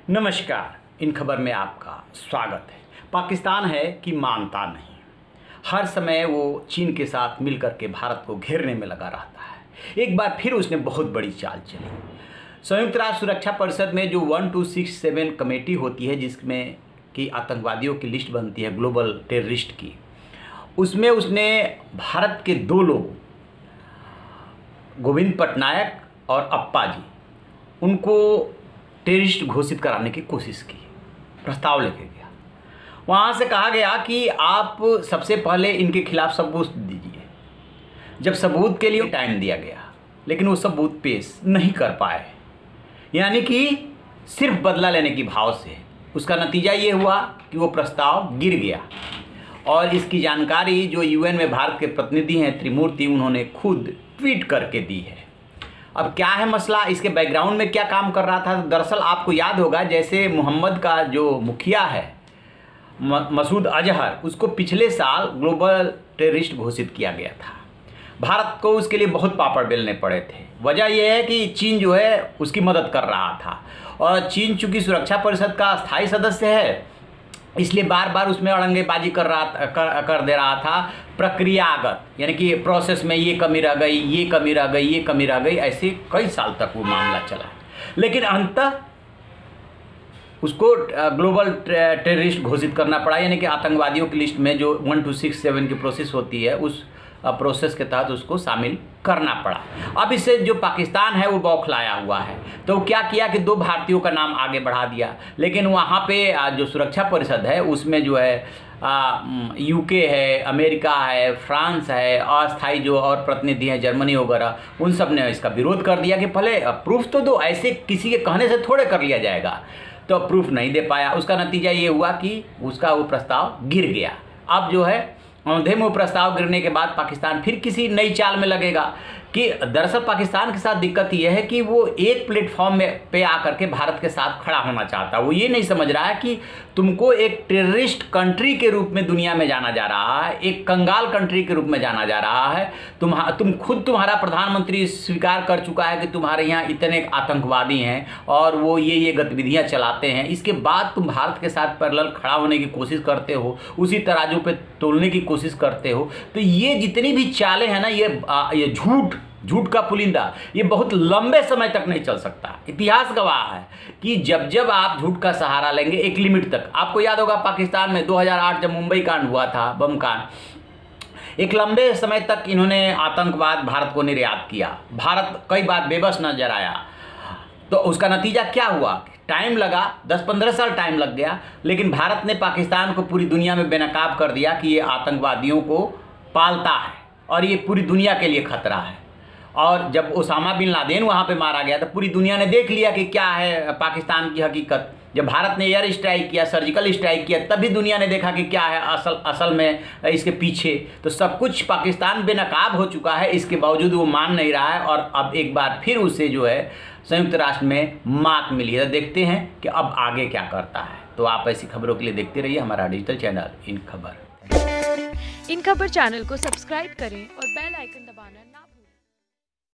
नमस्कार। इन खबर में आपका स्वागत है। पाकिस्तान है कि मानता नहीं, हर समय वो चीन के साथ मिलकर के भारत को घेरने में लगा रहता है। एक बार फिर उसने बहुत बड़ी चाल चली। संयुक्त राष्ट्र सुरक्षा परिषद में जो 1267 कमेटी होती है, जिसमें कि आतंकवादियों की लिस्ट बनती है ग्लोबल टेररिस्ट की, उसमें उसने भारत के दो लोग गोविंद पटनायक और अप्पा जी, उनको टेररिस्ट घोषित कराने की कोशिश की। प्रस्ताव लेके गया, वहाँ से कहा गया कि आप सबसे पहले इनके खिलाफ सबूत दीजिए। जब सबूत के लिए टाइम दिया गया, लेकिन वो सबूत पेश नहीं कर पाए, यानी कि सिर्फ बदला लेने की भाव से। उसका नतीजा ये हुआ कि वो प्रस्ताव गिर गया। और इसकी जानकारी जो यूएन में भारत के प्रतिनिधि हैं त्रिमूर्ति, उन्होंने खुद ट्वीट करके दी है। अब क्या है मसला, इसके बैकग्राउंड में क्या काम कर रहा था? दरअसल आपको याद होगा, जैसे मोहम्मद का जो मुखिया है मसूद अजहर, उसको पिछले साल ग्लोबल टेररिस्ट घोषित किया गया था। भारत को उसके लिए बहुत पापड़ बेलने पड़े थे। वजह यह है कि चीन जो है उसकी मदद कर रहा था, और चीन चूंकि सुरक्षा परिषद का स्थायी सदस्य है, इसलिए बार बार उसमें अड़ंगेबाजी कर दे रहा था, प्रक्रियागत, यानी कि प्रोसेस में ये कमी रह गई, ये कमी रह गई, ये कमी रह गई, ऐसे कई साल तक वो मामला चला। लेकिन अंततः उसको ग्लोबल टेररिस्ट घोषित करना पड़ा, यानी कि आतंकवादियों की लिस्ट में जो 1267 की प्रोसेस होती है, उस प्रोसेस के तहत उसको शामिल करना पड़ा। अब इससे जो पाकिस्तान है वो बौखलाया हुआ है। तो क्या किया कि दो भारतीयों का नाम आगे बढ़ा दिया, लेकिन वहाँ पे जो सुरक्षा परिषद है उसमें जो है यूके है, अमेरिका है, फ्रांस है, अस्थायी जो और प्रतिनिधि हैं जर्मनी वगैरह, उन सब ने इसका विरोध कर दिया कि पहले प्रूफ तो दो, ऐसे किसी के कहने से थोड़े कर लिया जाएगा। तो प्रूफ नहीं दे पाया। उसका नतीजा ये हुआ कि उसका वो प्रस्ताव गिर गया। अब जो है औंधे में प्रस्ताव गिरने के बाद पाकिस्तान फिर किसी नई चाल में लगेगा। कि दरअसल पाकिस्तान के साथ दिक्कत यह है कि वो एक प्लेटफॉर्म पे आकर के भारत के साथ खड़ा होना चाहता है। वो ये नहीं समझ रहा है कि तुमको एक टेररिस्ट कंट्री के रूप में दुनिया में जाना जा रहा है, एक कंगाल कंट्री के रूप में जाना जा रहा है। तुम्हारा प्रधानमंत्री स्वीकार कर चुका है कि तुम्हारे यहाँ इतने आतंकवादी हैं और वो ये गतिविधियाँ चलाते हैं। इसके बाद तुम भारत के साथ पैरेलल खड़ा होने की कोशिश करते हो, उसी तराजू पे तोलने की कोशिश करते हो। तो ये जितनी भी चालें हैं ना, ये झूठ का पुलिंदा, ये बहुत लंबे समय तक नहीं चल सकता। इतिहास गवाह है कि जब जब आप झूठ का सहारा लेंगे एक लिमिट तक। आपको याद होगा पाकिस्तान में 2008 जब मुंबई कांड हुआ था, बम कांड, एक लंबे समय तक इन्होंने आतंकवाद भारत को निर्यात किया। भारत कई बार बेबस नजर आया। तो उसका नतीजा क्या हुआ? टाइम लगा, 10-15 साल टाइम लग गया, लेकिन भारत ने पाकिस्तान को पूरी दुनिया में बेनकाब कर दिया कि ये आतंकवादियों को पालता है और ये पूरी दुनिया के लिए खतरा है। और जब ओसामा बिन लादेन वहाँ पे मारा गया तो पूरी दुनिया ने देख लिया कि क्या है पाकिस्तान की हकीकत। जब भारत ने एयर स्ट्राइक किया, सर्जिकल स्ट्राइक किया, तब भी दुनिया ने देखा कि क्या है असल में इसके पीछे। तो सब कुछ पाकिस्तान बेनकाब हो चुका है, इसके बावजूद वो मान नहीं रहा है। और अब एक बार फिर उसे जो है संयुक्त राष्ट्र में मात मिली है। तो देखते हैं कि अब आगे क्या करता है। तो आप ऐसी खबरों के लिए देखते रहिए हमारा डिजिटल चैनल इन खबर। इन खबर चैनल को सब्सक्राइब करें और बेल आइकन दबाना ना